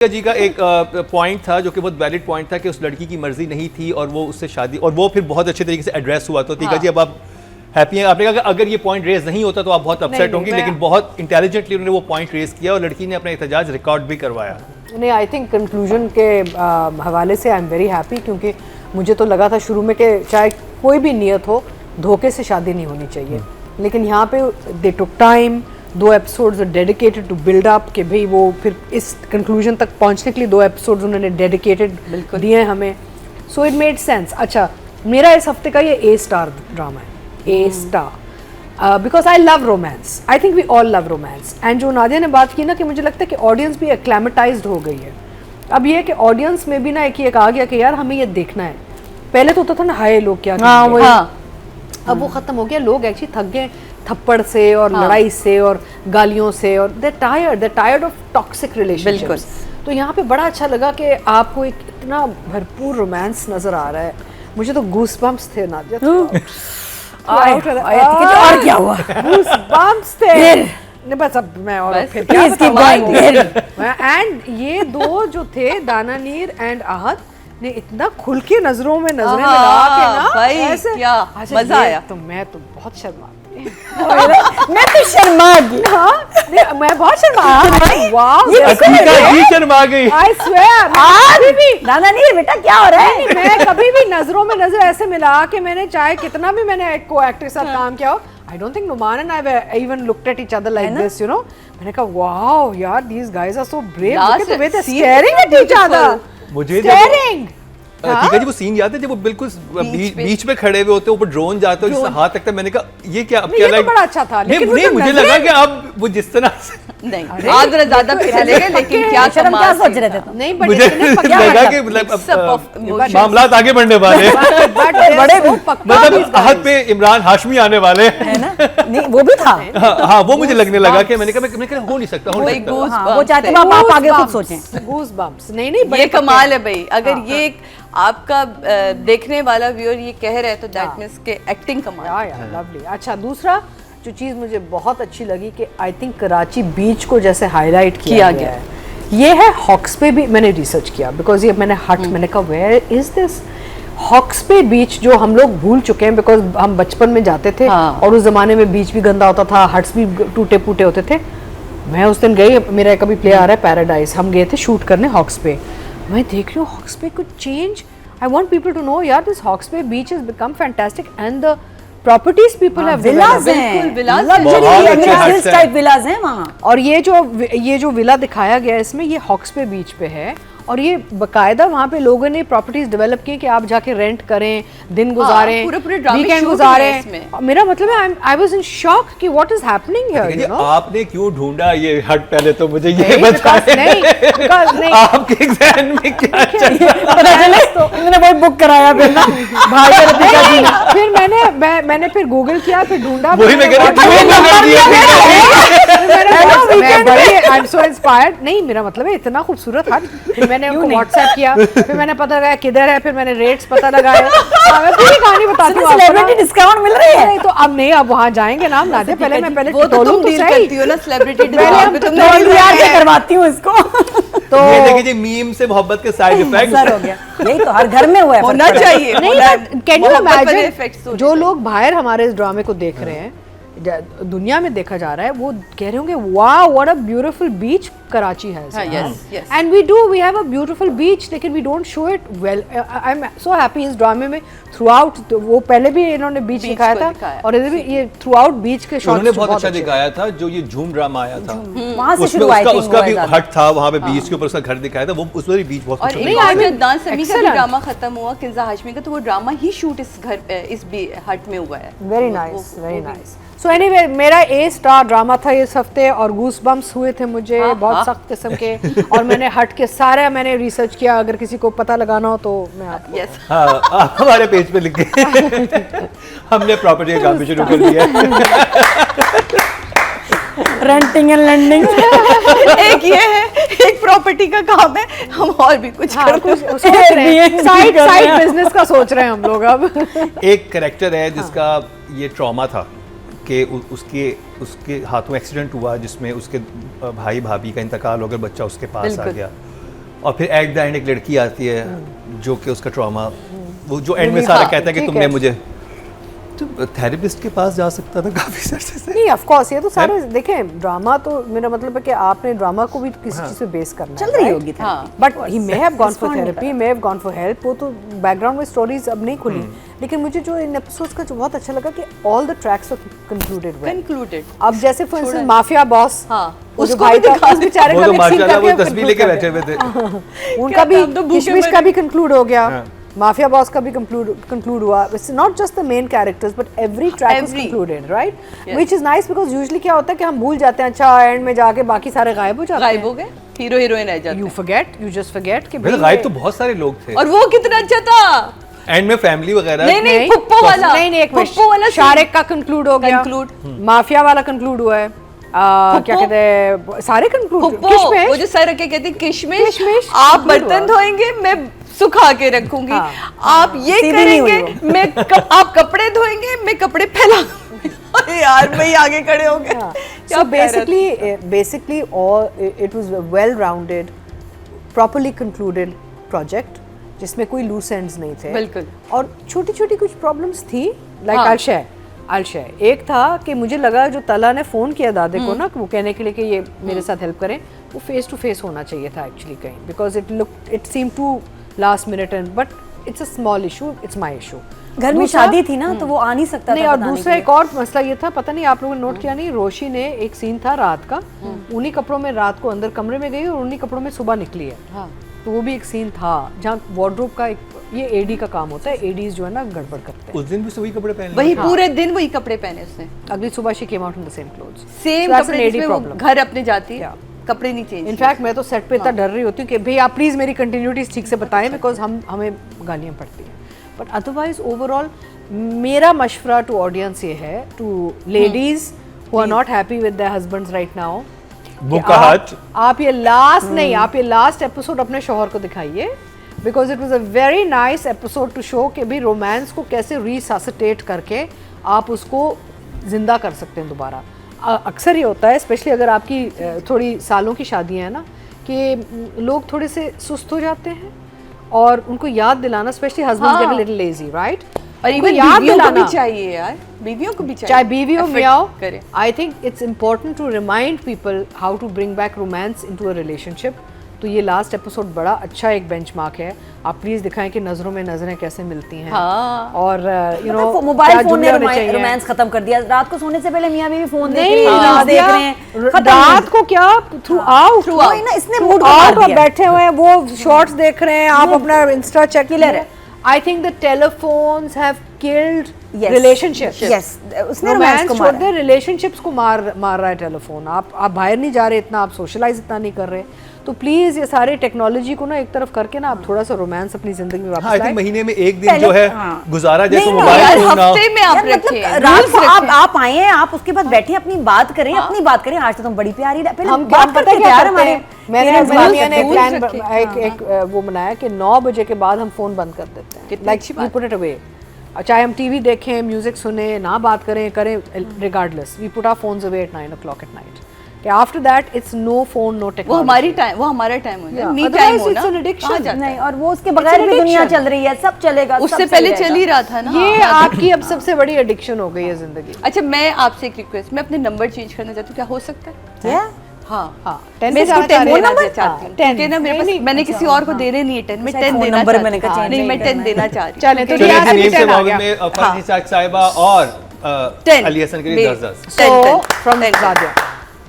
जी का एक पॉइंट था जो कि बहुत वैलिड पॉइंट था कि उस लड़की की मर्जी नहीं थी और वो उससे शादी, और वो फिर बहुत अच्छे तरीके से एड्रेस हुआ। तो टीका जी अब आप हैप्पी हैं? आपने कहा कि अगर ये पॉइंट रेज नहीं होता तो आप बहुत अपसेट होंगी, लेकिन बहुत इंटेलिजेंटली उन्होंने वो पॉइंट रेज किया और लड़की ने अपना एहतजाज रिकॉर्ड भी करवाया। नहीं, आई थिंक कंक्लूजन के हवाले से आई एम वेरी हैप्पी, क्योंकि मुझे तो लगा था शुरू में कि चाहे कोई भी नियत हो, धोखे से शादी नहीं होनी चाहिए, लेकिन यहाँ पे they took time. 2 episodes dedicated to build up कि भाई वो फिर इस कंक्लूजन तक पहुँचने के लिए 2 एपिसोड्स उन्होंने डेडिकेटेड दिए हमें। So it made sense. अच्छा, मेरा इस हफ्ते का ये A-स्टार ड्रामा है, A star, because I love romance. I think we all love romance. And जो नादिया ने बात की ना कि मुझे लगता है कि ऑडियंस भी एक्लेमेटाइज्ड हो गई है। अब ये कि ऑडियंस में भी ना एक आ गया कि यार हमें ये देखना है। पहले तो होता था ना, हाय लोग क्या अब वो खत्म हो गया। लोग एक्चुअली थक गए थप्पड़ से और लड़ाई से और गालियों से, और दे टायर्ड ऑफ टॉक्सिक रिलेशनशिप्स। तो यहाँ पे बड़ा अच्छा लगा कि आपको एक इतना भरपूर रोमांस नजर आ रहा है। मुझे तो गूस बम्प्स थे नादिया, और क्या हुआ, गूस बम्प्स थे। नहीं बस अब मैं और फिर क्या बताऊं। एंड ये 2 जो थे, दाना नीर एंड आहत, ने इतना खुल के नजरों में नजरें मिला के ना भाई ऐसे क्या मजा आया। तो मैं तो बहुत शर्मा मैं तो शर्मा गई। हाँ, मैं बहुत शर्मा। वाओ, ये शर्मा गई। आई स्वेयर, कभी भी दादा नहीं बेटा क्या हो रहा है। मैं कभी भी नजरों में नजर ऐसे मिला के, मैंने चाहे कितना भी मैंने को एक्टर के साथ काम किया हो, I don't think Numan and I even looked at each other like this, you know. मैंने कहा wow यार, these guys are so brave. Look at the way they're staring at each other. मुझे staring. ठीक है जी, वो scene याद है जब वो बिल्कुल बीच पे खड़े हुए होते हैं, ऊपर ड्रोन जाता है जिससे हाथ तकता है। मैंने कहा ये क्या, अब क्या तो बड़ा अच्छा था, लेकिन नहीं मुझे लगा कि अब वो जिस तरह से नहीं आज ज्यादा चले गए, लेकिन क्या शर्म, क्या सोच रहे थे? नहीं, मुझे लगा कि मतलब मामलात आगे बढ़ने वाले हैं, बड़े मतलब आहत पे इमरान हाशमी आने वाले है ना। नहीं वो भी था, हाँ वो मुझे लगने लगा कि मैंने कहा हो नहीं सकता, वो चाहते आप आगे खुद सोचें। Goose bumps. नहीं ये कमाल है भाई। अगर ये आपका देखने वाला व्यूअर ये कह रहा है तो दैट मींस के एक्टिंग कमाल है। लवली। अच्छा, दूसरा जो चीज़ मुझे बहुत अच्छी लगी कि आई थिंक कराची बीच को जैसे हाईलाइट किया गया है, ये है हॉक्स पे भी। मैंने रिसर्च किया बिकॉज ये मैंने मैंने कहा where is this Hawkes Bay बीच, जो हम लोग भूल चुके हैं बिकॉज हम बचपन में जाते थे और उस जमाने में बीच भी गंदा होता था, हट्स भी टूटे फूटे होते थे। मैं उस दिन गई, मेरा कभी प्ले आ रहा है पैराडाइज, हम गए थे शूट करने हॉक्स पे। मैं देख रही हूँ हॉक्स पे कुछ change. I want people to know यार, this Hawkes Bay beach has become fantastic and the properties people have, villas हैं, लग्जरी टाइप विलास हैं वहाँ। और ये जो विला दिखाया गया है इसमें, ये हॉक्स पे बीच पे है, और ये बकायदा वहाँ पे लोगों ने प्रॉपर्टीज डेवलप की कि आप जाके रेंट करें, दिन गुजारें, वीकेंड गुजारें। मेरा मतलब है आई वाज इन शॉक कि what is happening here, you know. आपने क्यों ढूंढा ये हट, पहले तो मुझे ये बताएं। नहीं, आपके ज़हन में क्या चला? पता चले तो मैंने बहुत बुक कराया फिर ना भाई ने। फिर मैंने फिर गूगल किया, फिर ढूंढा, वही मैं कह आई एम सो इंस्पायर्ड। नहीं, मेरा मतलब है इतना खूबसूरत हट। फिर मैंने उनको व्हाट्सएप किया, फिर मैंने पता लगाया किधर है, फिर मैंने रेट्स पता लगाए। मैं पूरी कहानी बताती हूँ, सेलिब्रिटी डिस्काउंट मिल रही है। नहीं तो अब नहीं, अब वहाँ जाएंगे ना नादिया, पहले मैं पहले वो तो तुम डील करती हो ना सेलिब्रिटी डिस्काउंट पे, तुम यार क्या करवाती हूँ इसको। तो ये देखिए जी, मीम से मोहब्बत के साइड इफेक्ट हो गया, यही तो हर घर में हुआ है, होना चाहिए। नहीं, कैन यू इमेजिन जो लोग बाहर हमारे इस ड्रामे को देख रहे हैं, दुनिया में देखा जा रहा है, वो कह रहे होंगे वाह what a beautiful beach Karachi has, and we have a beautiful beach, लेकिन we don't show it well. I am so happy इस ड्रामे में थ्रू आउट, वो पहले भी इन्होंने बीच दिखाया था और इधर भी ये थ्रू आउट बीच के शॉट्स उन्होंने बहुत अच्छा दिखाया था। जो ये झूम ड्रामा आया था वहां से शुरुआत हुई, उसका भी हट था, वहां पे बीच के ऊपर उसका घर दिखाया था, वो उस पर भी बीच बहुत अच्छा। और एक दान समी का ड्रामा खत्म हुआ किंजा हाशमी का, तो वो ड्रामा ही शूट इस हट में हुआ है। Very nice, very nice. So anyway, मेरा A-स्टार ड्रामा था इस हफ्ते, और गूस बम्प्स हुए थे मुझे बहुत सख्त किस्म के। और मैंने हट के सारे मैंने रिसर्च किया, अगर किसी को पता लगाना हो तो मैं आपको आप हमारे पेज पे लिख के हमने प्रॉपर्टी का काम भी शुरू कर दिया है। रेंटिंग एंड लैंडिंग एक ये है, एक प्रॉपर्टी का काम है, हम और भी कुछ सोच रहे हैं, साइड बिजनेस का सोच रहे हैं हम लोग अब। एक कैरेक्टर है जिसका ये ट्रॉमा था कि उसके हाथों एक्सीडेंट हुआ, जिसमें उसके भाई भाभी का इंतकाल हो गया, बच्चा उसके पास आ गया। और फिर एट द एंड एक लड़की आती है जो कि उसका ट्रॉमा, वो जो एंड में सारा कहता है कि ठीक तुमने है। मुझे, तो थेरेपिस्ट के पास जा सकता था काफी अरसे से। नहीं ऑफ कोर्स ये तो सारे देखें, ड्रामा तो मेरा मतलब है कि आपने ड्रामा को भी किसी चीज पे बेस करना चल रही होगी था। But he may have gone for therapy, may have gone for help, वो तो बैकग्राउंड में स्टोरीज अब नहीं खुली। लेकिन मुझे जो इन एपिसोड्स का जो बहुत अच्छा लगा कि all the tracks were concluded well. Concluded अब जैसे फॉर इंस्टेंस माफिया बॉस, हाँ, वो जो उसको भाई भी का दिखा उस बेचारे वो का तो भी एक scene माशाल्लाह वो करके तस्वीर conclude लेके कर बैठे हुए थे। दिया। उनका भी क्या था, तो भूखे किशमिश मरे। का भी कंक्लूड हो गया, हाँ। माफिया बॉस का भी कंक्लूड हुआ। It's not just the main characters but every track is Every. Concluded, right, which is nice because usually क्या होता है कि हम भूल जाते हैं, अच्छा एंड में जाके बाकी सारे गायब हो जाते गायब हो गए, हीरो हीरोइन रह जाते यू हैं। फॉरगेट, यू जस्ट फॉरगेट कि मतलब भाई गायब तो बहुत सारे लोग थे, और वो कितना अच्छा था। एंड में फैमिली वगैरह। नहीं, फुप्पो वाला, नहीं एक फुप्पो वाला मिनट, शारिक का कंक्लूड हो गया, Conclude. माफिया वाला कंक्लूड हुआ है, क्या कहते हैं सारे कंक्लूड, फुप्पो वो जो सर रख के कहते हैं किशमिश, किशमिश, आप conclude बर्तन हुआ। धोएंगे मैं सुखा के रखूंगी, हाँ। आप ये सीधी नहीं हुई करेंगे मैं आप कपड़े धोएंगे मैं कपड़े फैला। अरे यार भाई आगे खड़े हो गए। क्या So कह रहा था? basically all it was a well-rounded, properly concluded project जिसमें कोई loose ends नहीं थे। बिल्कुल। और छोटी-छोटी कुछ problems थी, like हाँ। I'll share। एक था कि मुझे लगा जो तला ने फोन किया दादे को ना वो कहने के लिए कि ये मेरे साथ हेल्प करें, वो फेस टू फेस होना चाहिए था एक्चुअली कहीं, because it seem to last minute and but it's a small issue, it's my issue. घर में शादी थी ना तो वो आ नहीं सकता नहीं, था और बताने दूसरा के लिए। एक और मसला ये था, पता नहीं आप लोगों ने नोट किया नहीं, रोशी ने एक सीन था रात का, उन्हीं कपड़ों में रात को अंदर कमरे में गई और उन्हीं कपड़ों में सुबह निकली है। हाँ। तो वो भी एक सीन था जहाँ वार्डरोब का एक, ये एडी का काम होता है, एडीज जो है ना गड़बड़ करते हैं। उस दिन भी वही कपड़े पहने वही पूरे दिन वही कपड़े पहने उसने, अगली सुबह she came out in the same clothes, same कपड़े जिसमें वो घर अपने जाती है, कपड़े नहीं चेंज। इनफैक्ट मैं तो सेट पे इतना डर रही होती हूँ कि भाई आप प्लीज मेरी कंटिन्यूटी ठीक से बताएं, बिकॉज हमें गालियाँ पड़ती हैं। बट अदरवाइज ओवरऑल मेरा मशवरा टू ऑडियंस ये है, to ladies who are not happy with their husbands right now, book हाथ आप ये लास्ट नहीं, आप ये लास्ट एपिसोड अपने शौहर को दिखाइए, because it was a very nice episode to show कि भी रोमांस को कैसे रिससिटेट करके आप उसको जिंदा कर सकते हैं दोबारा। अक्सर ये होता है, स्पेशली अगर आपकी थोड़ी सालों की शादियां हैं ना, कि लोग थोड़े से सुस्त हो जाते हैं और उनको याद दिलाना, specially husbands get a little lazy, right, और इवन बीवियों को भी चाहिए यार, बीवियों को भी चाहिए, चाहे बीवी हो मियाओ करे। I think it's important to remind people how to bring back romance into a relationship. तो ये लास्ट एपिसोड बड़ा अच्छा एक बेंचमार्क है, आप प्लीज दिखाएं कि नजरों में नजरें कैसे मिलती हैं। हाँ। और यू नो मतलब मोबाइल फोन ने रोमांस खत्म कर दिया। रात को सोने से पहले मियां बीवी फोन देख रहे हैं, रील्स देख रहे हैं, खत्म। रात को क्या थ्रू आउट वही ना, इसने मूड आउट बना दिया। बैठे हुए हैं, वो शॉर्ट्स देख रहे हैं, आप अपना इंस्टा चेक Killer है। I think the telephones have killed Yes. Relationships. Yes, उसने रोमांस को मारा है। रिलेशनशिप्स को मार रहा है टेलीफोन। आप बाहर नहीं जा रहे इतना, आप सोशलाइज इतना नहीं कर रहे, तो प्लीज ये सारे टेक्नोलॉजी को ना एक तरफ करके ना आप थोड़ा सा रोमांस अपनी जिंदगी में हाँ, वापस लाएं। महीने में एक दिन पहले- जो है हाँ। गुजारा जैसे नहीं, मोबाइल यार फोन ना हो। हफ्ते में आप यार रखिए, मतलब रात rules को रखिए। आप आए हैं, आप उसके बाद बैठे अपनी बात करें, अपनी बात करें। आज तो तुम बड़ी प्यारी पहले हम बात पता करते थे क्या यार करते हमारे हैं, मैंने parents मेरी बात मियां ने करते एक थे। प्लान एक वो बनाया कि 9 बजे के बाद हम फोन बंद कर देते हैं, कितनी लाइक अच्छी वी बात। Put it away. चाहे हम टीवी देखें, म्यूजिक सुने, ना बात करें regardless, we put our phones away at 9 o'clock at night। कि after that it's no phone no वो टेक्नोलॉजी। हमारी टाइम, वो हमारा टाइम हो Yeah, जाए, मी otherwise टाइम हो it's ना, an addiction. कहाँ जाता है? नहीं, और वो उसके बगैर भी दुनिया चल रही है, सब चलेगा, सब उससे चल पहले जाएगा। चल ही रहा था ना। ये हाँ। आपकी अब सबसे बड़ी एडिक्शन हो गई है जिंदगी। अच्छा मैं आपसे एक रिक्वेस्ट, मैं अपने नंबर चेंज करना चाहती हूँ, क्या हो सकता है? क्या? हाँ हाँ, 10 मैं पे इसको जाना 10 चाह रही देना है। चाहती हूँ, 10 क्योंकि ना मेरे पास, नहीं, मैंने किसी और को देने नहीं है 10, मैं 10 फोन देना नंबर चाहती मैंने कहा हूँ। change नहीं, मैं नहीं 10 देना चाह रही हूँ। चलें, तो क्योंकि रियाज चलिए भी नीम से 10 आ मोहब्बत गया। में अफान इसाक साहिबा और 10 अली हसन के लिए 10 So 10 from Zadia.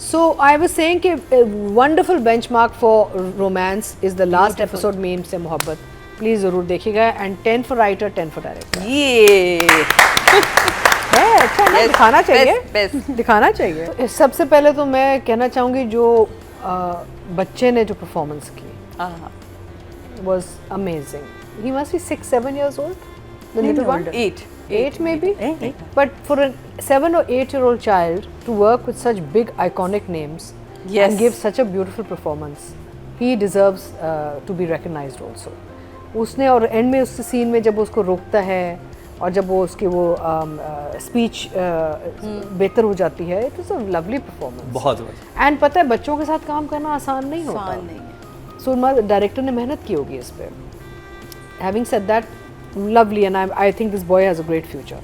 So I was saying कि a wonderful benchmark for romance is the last episode meme से मोहब्बत। प्लीज जरूर देखिएगा, and 10 for writer, 10 for director। ये है अच्छा ना, Yes, दिखाना चाहिए, best. दिखाना चाहिए। तो सबसे पहले तो मैं कहना चाहूँगी जो बच्चे ने जो परफॉर्मेंस की हाँ, was amazing. He must be 6-7 years old. The नहीं, little one. older. 8 maybe. Eight. But for a 7 or 8-year-old child to work with such big iconic names Yes. and give such a beautiful performance, he deserves to be recognized also. उसने और and में उस scene में जब उसको रोकता है और जब वो उसकी वो स्पीच बेहतर हो जाती है, it is a lovely performance. बहुत जबरदस्त। एंड पता है बच्चों के साथ काम करना आसान नहीं होता। आसान नहीं है। सो डायरेक्टर ने मेहनत की होगी इस पर. Having said that, lovely and I think this boy has a great future.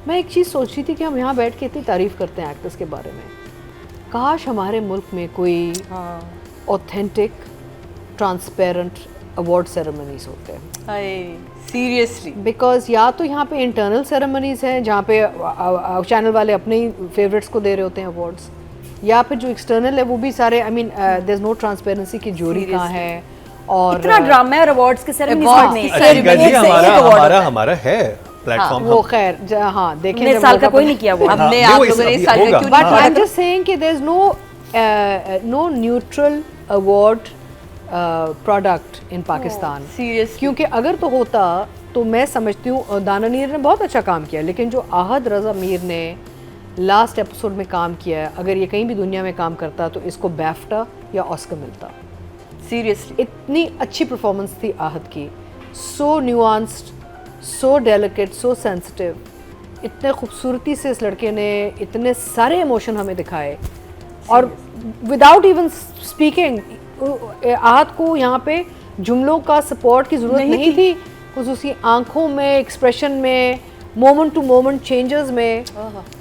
मैं एक चीज़ सोच रही थी कि हम यहाँ बैठ के इतनी तारीफ़ करते हैं एक्टर्स के बारे में, काश हमारे मुल्क में कोई ऑथेंटिक ट्रांसपेरेंट अवार्ड सेरेमनीज होते हैं. सीरियसली, बिकॉज या तो यहाँ पे इंटरनल सेरेमनीज हैं जहाँ पे चैनल वाले अपने ही फेवरेट्स को दे रहे होते हैं अवार्ड्स, या फिर जो एक्सटर्नल है वो भी सारे, I mean there is no transparency की ज्यूरी कहाँ है. और इतना ड्रामा है और अवार्ड्स के सेरेमनी Awards में की अतिका जी, एक से एक award होता है। हमारा है प्लेटफॉर्म. वो खैर हाँ देखें हमने जब साल होगा का कोई नहीं किया वो. हमने नहीं, आप वो लोगों ने इस- साल होगा। का क्यों बट नहीं आई एम किया? जस्ट सेइंग कि there is no neutral award product in Pakistan. seriously. क्योंकि अगर तो होता तो मैं समझती हूँ दाना नीर ने बहुत अच्छा काम किया, लेकिन जो आहद रज़ा मीर ने लास्ट एपिसोड में काम किया है, अगर ये कहीं भी दुनिया में काम करता तो इसको बैफ्टा या ऑस्कर मिलता. सीरियसली, इतनी अच्छी परफॉर्मेंस थी आहद की, so nuanced, so delicate, so sensitive. इतने खूबसूरती से इस लड़के ने इतने सारे इमोशन हमें दिखाए, और विदाउट इवन स्पीकिंग आहद को यहाँ पे जुमलों का सपोर्ट की ज़रूरत नहीं थी. कुछ उसकी आंखों में, एक्सप्रेशन में, मोमेंट टू मोमेंट चेंजेस में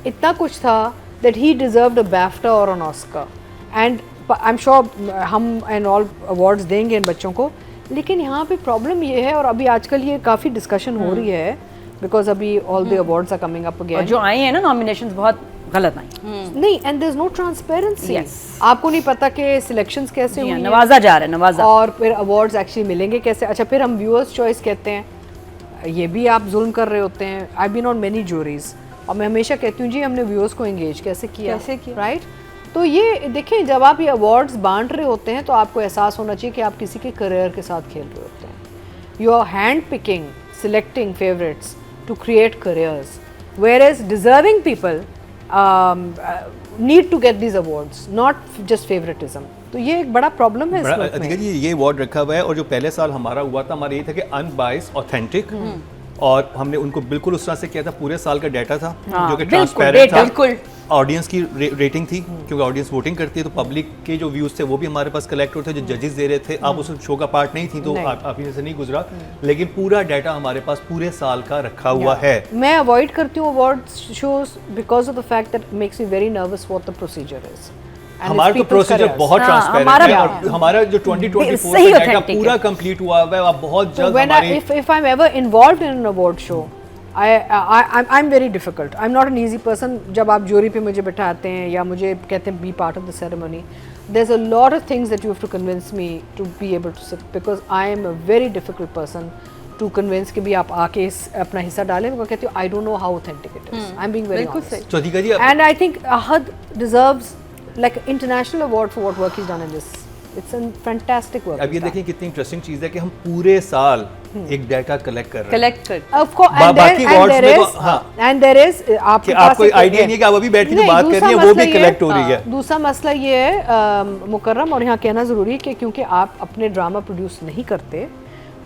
इतना कुछ था दैट ही डिजर्व्ड अ बैफ्टा और an Oscar. And I am sure हम एंड ऑल अवार्ड्स देंगे इन बच्चों को, लेकिन यहाँ पे प्रॉब्लम ये है, और अभी आजकल ये काफ़ी डिस्कशन हो रही है, बिकॉज अभी all the awards are coming up और अगेन. जो आए हैं ना नॉमिनेशंस बहुत गलत आई. नहीं, and there is no transparency. Yes. आपको नहीं पता कि सिलेक्शंस कैसे हुई हैं, नवाजा जा रहा है, नवाजा. और फिर अवार्ड्स एक्चुअली मिलेंगे कैसे. अच्छा, फिर हम व्यूअर्स चॉइस कहते हैं, ये भी आप जुल्म कर रहे होते हैं. I been on many juries, और मैं हमेशा कहती हूँ जी हमने व्यूअर्स को एंगेज कैसे किया, राइट. तो ये देखें, जब आप ये अवार्ड्स बांट रहे होते हैं तो आपको एहसास होना चाहिए कि आप किसी के करियर के साथ खेल रहे होते हैं. You are hand picking, selecting favourites to create careers, whereas deserving people need to get these awards, not just favoritism. तो ये एक बड़ा प्रॉब्लम है इस मुल्क अधिका में. जी, ये अवार्ड रखा हुआ है, और जो पहले साल हमारा हुआ था, हमारा ये था कि अनबाइस्ड, ऑथेंटिक, और हमने उनको बिल्कुल उस तरह से किया था. पूरे साल का डाटा था जो कि बिल्कुल, ट्रांसपेरेंट था. बिल्कुल. ऑडियंस की रेटिंग थी, क्योंकि ऑडियंस वोटिंग करती है, तो पब्लिक के जो व्यूज थे वो भी हमारे पास कलेक्ट होते थे. जो जजेस दे रहे थे, आप उस शो का पार्ट नहीं थी तो नहीं. आप ही से नहीं गुजरा, लेकिन पूरा डाटा हमारे पास पूरे साल का रखा हुआ है. मैं अवॉइड करती हूँ award shows because of the fact that makes me very nervous what the procedure is. हमारा तो प्रोसीजर बहुत ट्रांसपेरेंट हमारा है, भी. और हमारा जो 2024 सही का डाटा authentic पूरा है. कंप्लीट हुआ है, आप बहुत जल्द when हमारी if I'm ever involved in an award show, I'm very difficult. I'm not an easy person. जब आप ज्यूरी पे मुझे बिठाते हैं या मुझे कहते हैं be part of the ceremony, there's a lot of things that you have to convince me to be able to sit, because I am a very difficult person to convince कि भी आप आके अपना हिस्सा डालें. मैं कहती हूँ I don't know how authentic it is. I'm being very बिल्कुल honest. तो अधिका जी, And I think Ahad deserves like an international award for what work he's done in this. It's a fantastic work. अब ये he's done. देखें कितनी interesting चीज है कि हम पूरे साल एक डाटा कलेक्ट कर रहे हैं. कलेक्ट कर. Of course, and बाकी there, and awards there में is, तो- हाँ. and there is, आपके कि पास आपको एक- आइडिया नहीं है कि आप अभी बैठ के जो नहीं, बात कर दूसरा रही है वो मसला भी ये कलेक्ट हो रही है. दूसरा मसला ये है मुकर्रम, और यहाँ कहना ज़रूरी है कि क्योंकि आप अपने ड्रामा प्रोड्यूस नहीं करते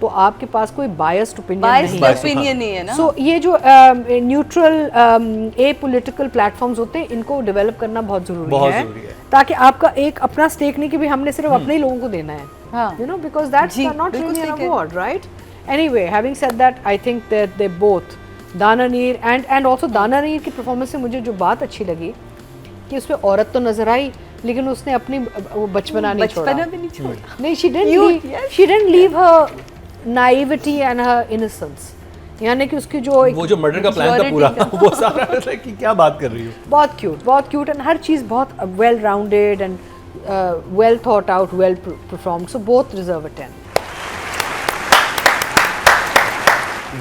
तो आपके पास कोई बायस्ड ओपिनियन बायस्ड नहीं है. ओपिनियन नहीं है ना. सो ये जो न्यूट्रल ए पॉलिटिकल प्लेटफॉर्म्स होते हैं, इनको डेवलप करना बहुत ज़रूरी है, ताकि आपका एक अपना स्टेक नहीं कि भी हमने सिर्फ अपने ही लोगों को देना है. हाँ. You know, because that's ji, not बिल्कुल really an सही कह- award, right? Anyway, having said that, I think that they both, दाना नीर and also दाना नीर की परफॉर्मेंस से मुझे जो बात अच्छी लगी कि उसमें औरत तो नजर आई, लेकिन उसने अपनी वो बचपना नहीं छोड़ा. बचपना भी नहीं छोड़ा. नहीं, she didn't Youth, leave, yes. she didn't leave her naivety and her innocence. यानी कि उसकी जो एक वो जो मर्डर का प्लान था पूरा, वो सारा like कि क्या बात कर रही हो. बहुत क्यूट एंड हर चीज़ बहुत well rounded and well thought out, well performed. So both deserve a 10.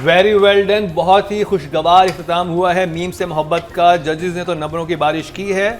Very well done. बहुत ही खुशगवार इख्तिताम हुआ है मीम से मोहब्बत का. जजेस ने तो नंबरों की बारिश की है.